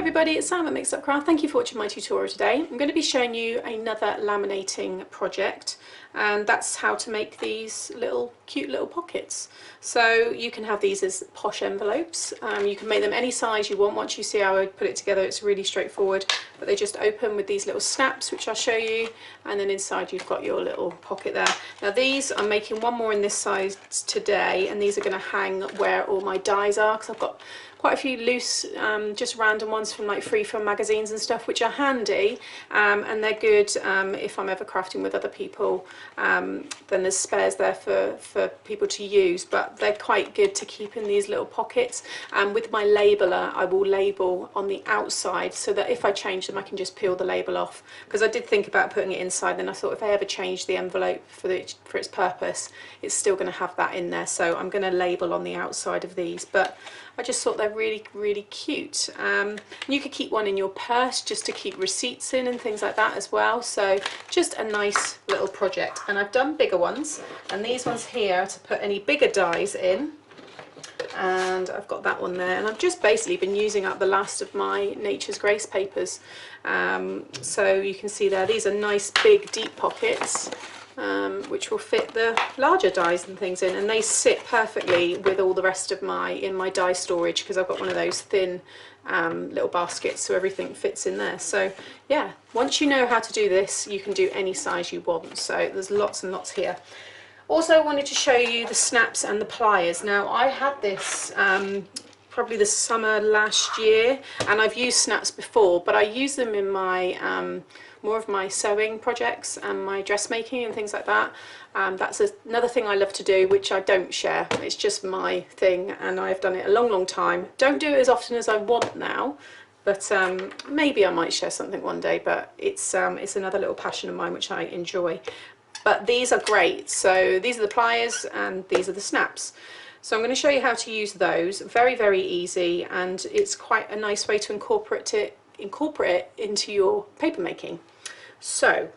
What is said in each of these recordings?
everybody, it's Sam at Mixed Up Craft. Thank you for watching my tutorial today. I'm going to be showing you another laminating project, and that's how to make these cute little pockets. So you can have these as posh envelopes. You can make them any size you want. Once you see how I put it together, it's really straightforward, but they just open with these little snaps, which I'll show you, and then inside you've got your little pocket there. Now these, I'm making one more in this size today, and these are going to hang where all my dies are, because I've got quite a few loose, just random ones from like free film magazines and stuff, which are handy, and they're good if I'm ever crafting with other people. Then there's spares there for people to use, but they're quite good to keep in these little pockets. And with my labeler, I will label on the outside so that if I change them, I can just peel the label off. Because I did think about putting it inside, then I thought if I ever change the envelope for its purpose, it's still going to have that in there. So I'm going to label on the outside of these, but I just thought they're really cute. You could keep one in your purse just to keep receipts in and things like that as well. So just a nice little project. And I've done bigger ones, and these ones here to put any bigger dies in. And I've got that one there, and I've just basically been using up the last of my Nature's Grace papers. So you can see there, these are nice big deep pockets, which will fit the larger dies and things in, and they sit perfectly with all the rest of my die storage, because I've got one of those thin little baskets, so everything fits in there. So yeah, once you know how to do this, you can do any size you want. So there's lots and lots here. Also, I wanted to show you the snaps and the pliers. Now I had this probably the summer last year, and I've used snaps before, but I use them in my more of my sewing projects and my dressmaking and things like that. That's another thing I love to do, which I don't share. It's just my thing, and I've done it a long time. Don't do it as often as I want now, but maybe I might share something one day. But it's another little passion of mine which I enjoy. But these are great. So these are the pliers and these are the snaps. So I'm going to show you how to use those. Very easy, and it's quite a nice way to incorporate it into your paper making. So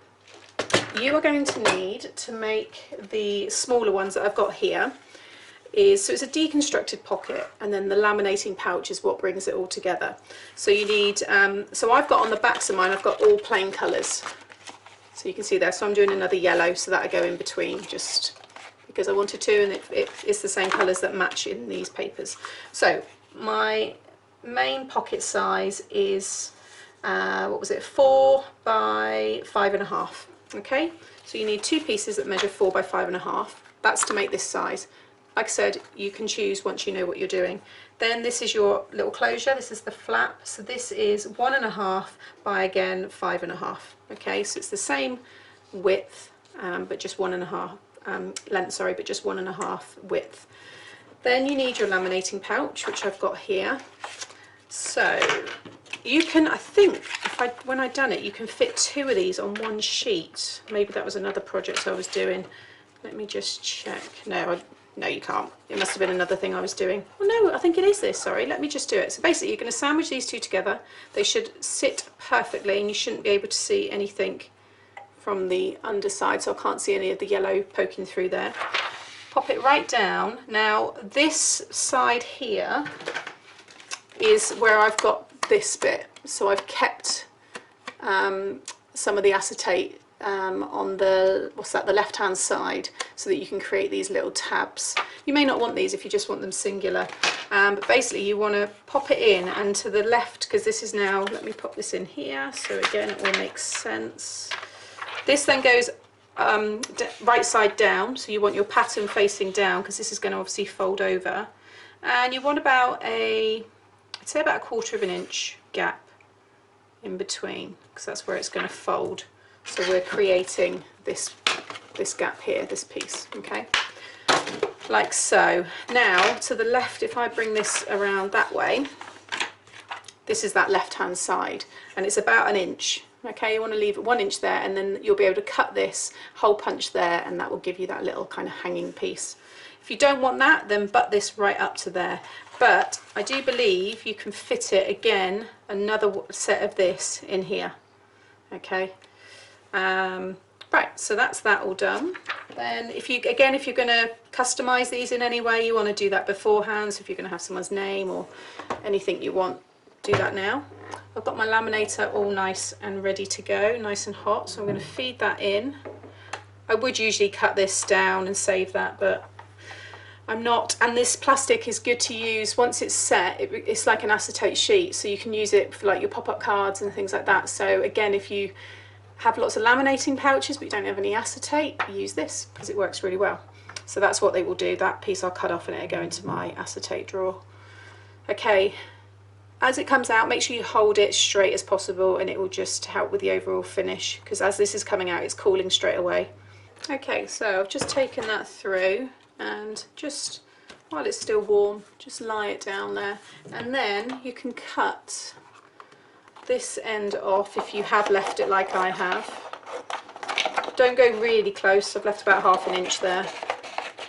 you are going to need to make the smaller ones that I've got here. So it's a deconstructed pocket, and then the laminating pouch is what brings it all together. So you need, so I've got on the backs of mine, I've got all plain colours. So you can see there, so I'm doing another yellow, so that I go in between just because I wanted to, and it's the same colours that match in these papers. So my main pocket size is, what was it, 4 by 5.5. Okay, so you need two pieces that measure 4 by 5.5. That's to make this size. Like I said, you can choose once you know what you're doing. Then this is your little closure, this is the flap, so this is 1.5 by, again, 5.5. Okay, so it's the same width, but just 1.5 length, sorry, but just 1.5 width. Then you need your laminating pouch, which I've got here. So you can, I think, when I'd done it, you can fit 2 of these on one sheet. Maybe that was another project I was doing. Let me just check. No, you can't. It must have been another thing I was doing. Oh no, I think it is this, sorry. Let me just do it. So basically you're going to sandwich these two together. They should sit perfectly, and you shouldn't be able to see anything from the underside, so I can't see any of the yellow poking through there. Pop it right down. Now this side here is where I've got this bit. So I've kept some of the acetate on the, the left hand side, so that you can create these little tabs. You may not want these if you just want them singular, but basically you want to pop it in, and to the left, because this is now, let me pop this in here so again it all makes sense. This then goes right side down, so you want your pattern facing down, because this is going to obviously fold over, and you want about I'd say about 1/4 inch gap in between, because that's where it's going to fold. So we're creating this gap here, this piece, okay, like so. Now to the left, if I bring this around that way, this is that left hand side, and it's about 1 inch. Okay, you want to leave it 1 inch there, and then you'll be able to cut this hole punch there, and that will give you that little kind of hanging piece. If you don't want that, then butt this right up to there. But I do believe you can fit it again, another set of this in here. Okay. Right, so that's that all done. Then if you're going to customize these in any way, you want to do that beforehand. So if you're going to have someone's name or anything you want do that now. I've got my laminator all nice and ready to go, nice and hot, so I'm going to feed that in. I would usually cut this down and save that, but I'm not. And this plastic is good to use once it's set. It's like an acetate sheet, so you can use it for like your pop-up cards and things like that. So again, if you have lots of laminating pouches but you don't have any acetate, use this because it works really well. So that's what they will do. That piece I'll cut off and it'll go into my acetate drawer. Okay, as it comes out, make sure you hold it straight as possible and it will just help with the overall finish, because as this is coming out, it's cooling straight away. Okay, so I've just taken that through, and just while it's still warm, just lie it down there, and then you can cut this end off if you have left it like I have. Don't go really close, I've left about ½ inch there.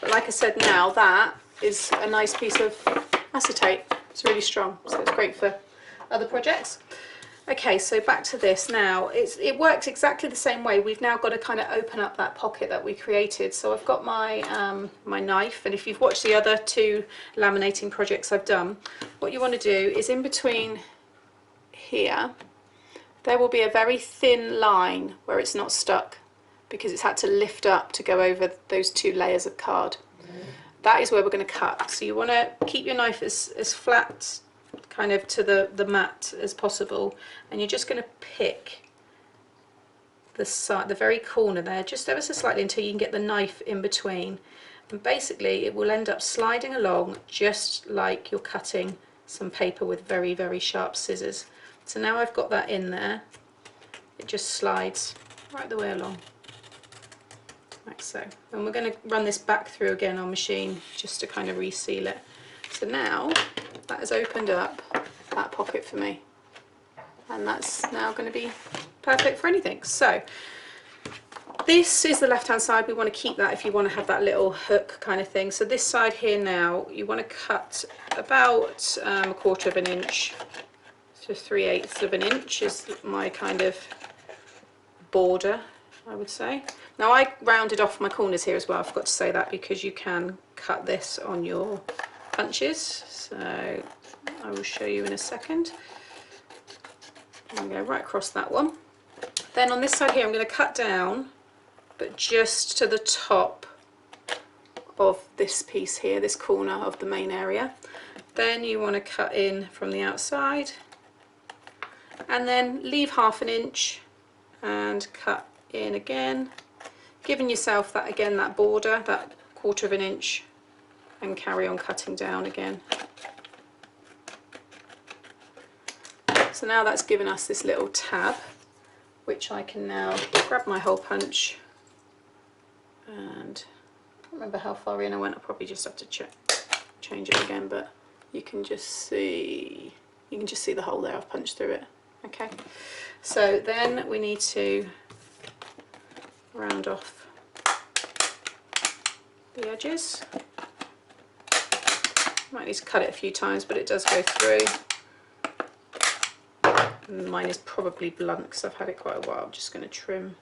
But like I said, now that is a nice piece of acetate. It's really strong, so it's great for other projects. Okay, so back to this now. It works exactly the same way. We've now got to kind of open up that pocket that we created. So I've got my my knife, and if you've watched the other 2 laminating projects I've done, what you want to do is in between here, there will be a very thin line where it's not stuck, because it's had to lift up to go over those 2 layers of card. That is where we're going to cut. So you want to keep your knife as flat kind of to the mat as possible, and you're just going to pick the side, the very corner there, just ever so slightly until you can get the knife in between, and basically it will end up sliding along just like you're cutting some paper with very, very sharp scissors. So now I've got that in there, it just slides right the way along, like so. And we're going to run this back through again on machine just to kind of reseal it. So now that has opened up that pocket for me, and that's now going to be perfect for anything. So this is the left hand side. We want to keep that if you want to have that little hook kind of thing. So this side here now, you want to cut about 1/4 inch to 3/8 inch is my kind of border, I would say. Now I rounded off my corners here as well, I forgot to say that, because you can cut this on your punches, so I will show you in a second. I'm going to go right across that one. Then on this side here I'm going to cut down, but just to the top of this piece here, this corner of the main area. Then you want to cut in from the outside, and then leave ½ inch and cut in again, giving yourself that again, that border, that 1/4 inch, and carry on cutting down again. So now that's given us this little tab, which I can now grab my hole punch, and I can't remember how far in I went. I'll probably just have to change it again, but you can just see the hole there. I've punched through it. Okay, so then we need to round off the edges. Might need to cut it a few times, but it does go through. And mine is probably blunt because I've had it quite a while. I'm just going to trim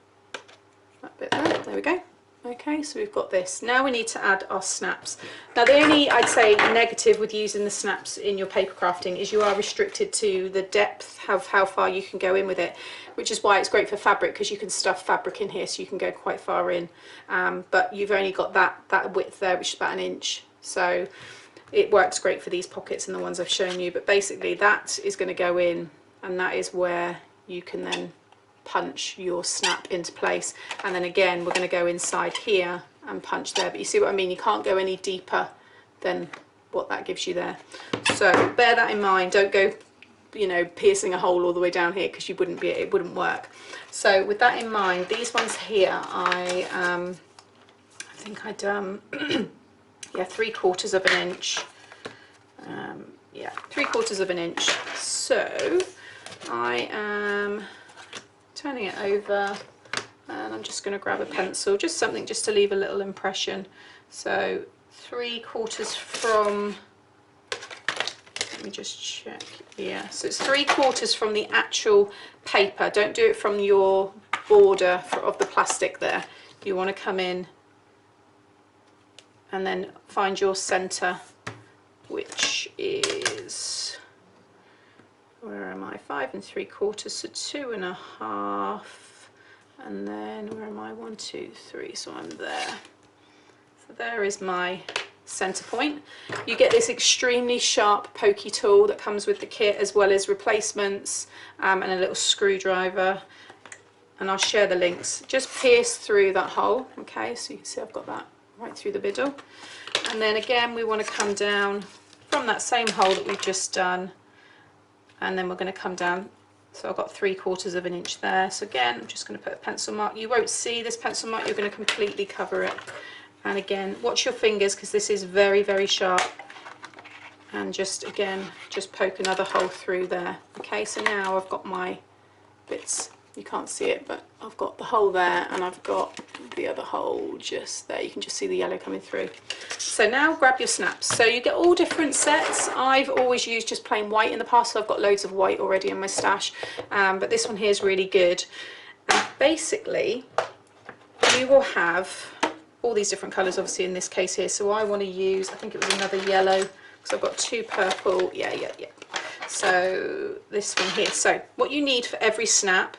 that bit there. There we go. Okay, so we've got this. Now we need to add our snaps. Now the only, I'd say, negative with using the snaps in your paper crafting is you are restricted to the depth of how far you can go in with it, which is why it's great for fabric, because you can stuff fabric in here so you can go quite far in. But you've only got that width there, which is about 1 inch. So it works great for these pockets and the ones I've shown you. But basically that is going to go in, and that is where you can then punch your snap into place. And then again we're going to go inside here and punch there, but you see what I mean, you can't go any deeper than what that gives you there. So bear that in mind, don't go, you know, piercing a hole all the way down here, because it wouldn't work. So with that in mind, these ones here I think I done yeah, 3/4 inch, yeah, 3/4 inch. So I am turning it over, and I'm just going to grab a pencil, just something just to leave a little impression. So 3/4 from, let me just check, yeah, so it's 3/4 from the actual paper. Don't do it from your border of the plastic there. You want to come in and then find your center, which is, 5 3/4, so 2.5, and then where am I? 1, 2, 3, so I'm there. So there is my center point. You get this extremely sharp pokey tool that comes with the kit, as well as replacements and a little screwdriver, and I'll share the links. Just pierce through that hole, okay, so you can see I've got that right through the middle, and then again we want to come down from that same hole that we've just done, and then we're going to come down, so I've got 3/4 of an inch there. So again, I'm just going to put a pencil mark. You won't see this pencil mark, you're going to completely cover it. And again, watch your fingers because this is very, very sharp. And just again, just poke another hole through there. Okay, so now I've got my bits. You can't see it, but I've got the hole there, and I've got the other hole just there. You can just see the yellow coming through. So now grab your snaps. So you get all different sets. I've always used just plain white in the past, so I've got loads of white already in my stash. But this one here is really good. And basically, you will have all these different colours, obviously in this case here. So I want to use, I think it was another yellow, because I've got 2 purple. Yeah. So this one here. So what you need for every snap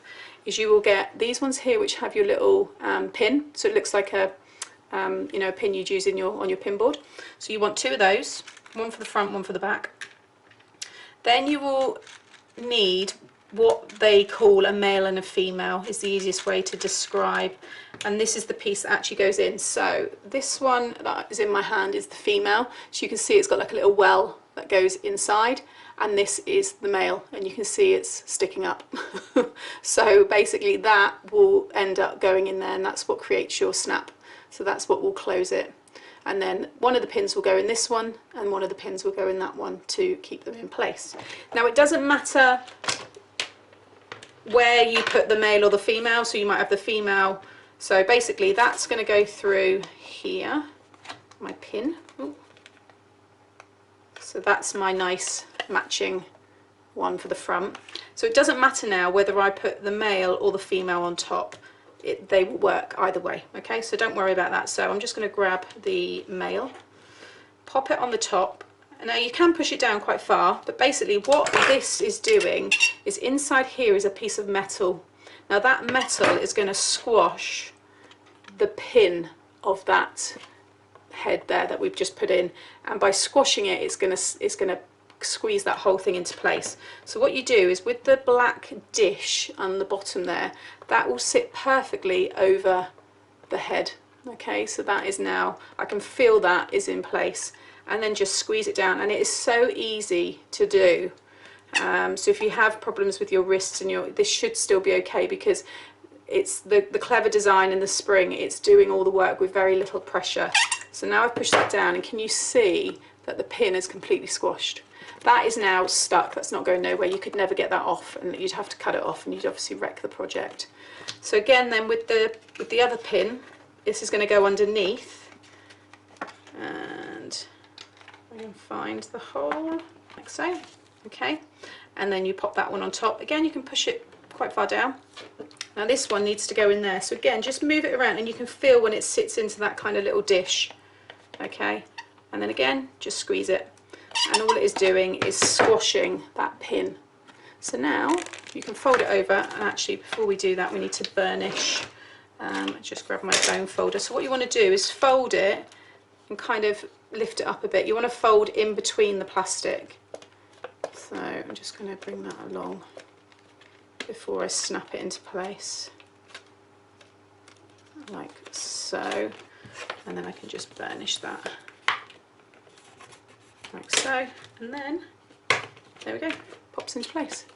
is you will get these ones here, which have your little pin. So it looks like a you know, a pin you'd use in on your pin board. So you want 2 of those, one for the front, one for the back. Then you will need what they call a male and a female, is the easiest way to describe, and this is the piece that actually goes in. So this one that is in my hand is the female, so you can see it's got like a little well that goes inside, and this is the male, and you can see it's sticking up. So basically that will end up going in there, and that's what creates your snap. So that's what will close it. And then one of the pins will go in this one, and one of the pins will go in that one to keep them in place. Now it doesn't matter where you put the male or the female, so you might have the female, so basically that's going to go through here, my pin. Ooh. So that's my nice matching one for the front. So it doesn't matter now whether I put the male or the female on top, they will work either way, okay, so don't worry about that. So I'm just going to grab the male, pop it on the top. Now you can push it down quite far, but basically what this is doing is inside here is a piece of metal. Now that metal is going to squash the pin of that head there that we've just put in, and by squashing it, it's going to squeeze that whole thing into place. So what you do is with the black dish on the bottom there, that will sit perfectly over the head. Okay, so that is now, I can feel that is in place. And then just squeeze it down, and it is so easy to do. So if you have problems with your wrists and this should still be okay, because it's the clever design in the spring, it's doing all the work with very little pressure. So now I've pushed that down, and can you see that the pin is completely squashed? That is now stuck, that's not going nowhere. You could never get that off, and you'd have to cut it off, and you'd obviously wreck the project. So again then with the other pin, this is going to go underneath, and I can find the hole like so, okay, and then you pop that one on top. Again, you can push it quite far down. Now this one needs to go in there, so again just move it around, and you can feel when it sits into that kind of little dish, okay, and then again just squeeze it, and all it is doing is squashing that pin. So now you can fold it over, and actually before we do that we need to burnish. Just grab my bone folder. So what you want to do is fold it and kind of lift it up a bit. You want to fold in between the plastic. So I'm just going to bring that along before I snap it into place, like so, and then I can just burnish that like so, and then there we go, pops into place.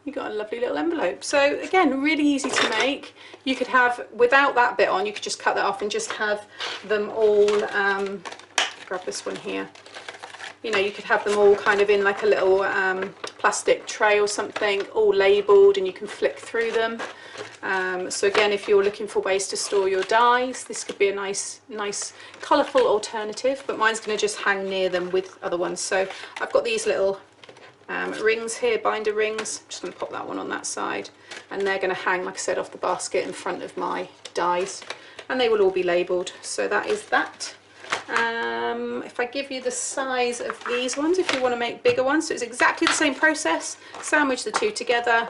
You got a lovely little envelope. So again, really easy to make. You could have, without that bit on, you could just cut that off and just have them all, grab this one here, you know, you could have them all kind of in like a little plastic tray or something, all labelled, and you can flick through them. So again, if you're looking for ways to store your dies, this could be a nice colourful alternative, but mine's going to just hang near them with other ones. So I've got these little rings here, binder rings. I'm just going to pop that one on that side, and they're going to hang, like I said, off the basket in front of my dies, and they will all be labelled. So that is that. If I give you the size of these ones, if you want to make bigger ones, so it's exactly the same process. Sandwich the two together,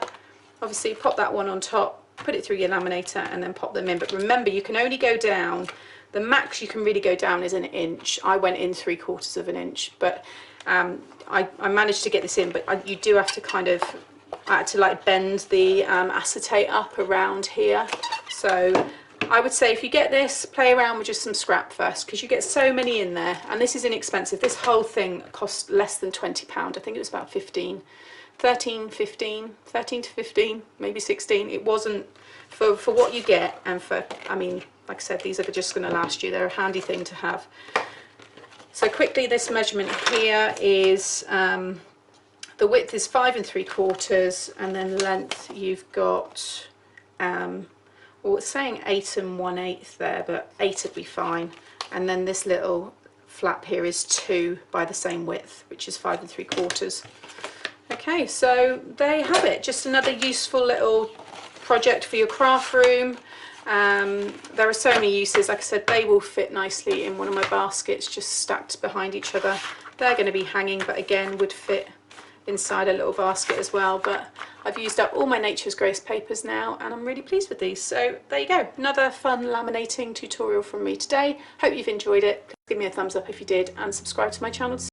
obviously pop that one on top, put it through your laminator and then pop them in. But remember, you can only go down, the max you can really go down is 1 inch. I went in 3/4 of an inch, but I managed to get this in, but you do have to kind of, I had to like bend the acetate up around here. So I would say if you get this, play around with just some scrap first, because you get so many in there, and this is inexpensive. This whole thing cost less than £20. I think it was about 13 to 15, maybe 16. It wasn't, for what you get, and for, I mean, like I said, these are just going to last you. They're a handy thing to have. So quickly, this measurement here is, the width is 5 3/4, and then length you've got, well, it's saying 8 1/8 there, but 8 would be fine. And then this little flap here is 2 by the same width, which is 5 3/4. Okay, so there you have it. Just another useful little project for your craft room. There are so many uses. Like I said, they will fit nicely in one of my baskets, just stacked behind each other. They're going to be hanging, but again, would fit inside a little basket as well. But I've used up all my Nature's Grace papers now, and I'm really pleased with these. So there you go, another fun laminating tutorial from me today. Hope you've enjoyed it. Please give me a thumbs up if you did, and subscribe to my channel to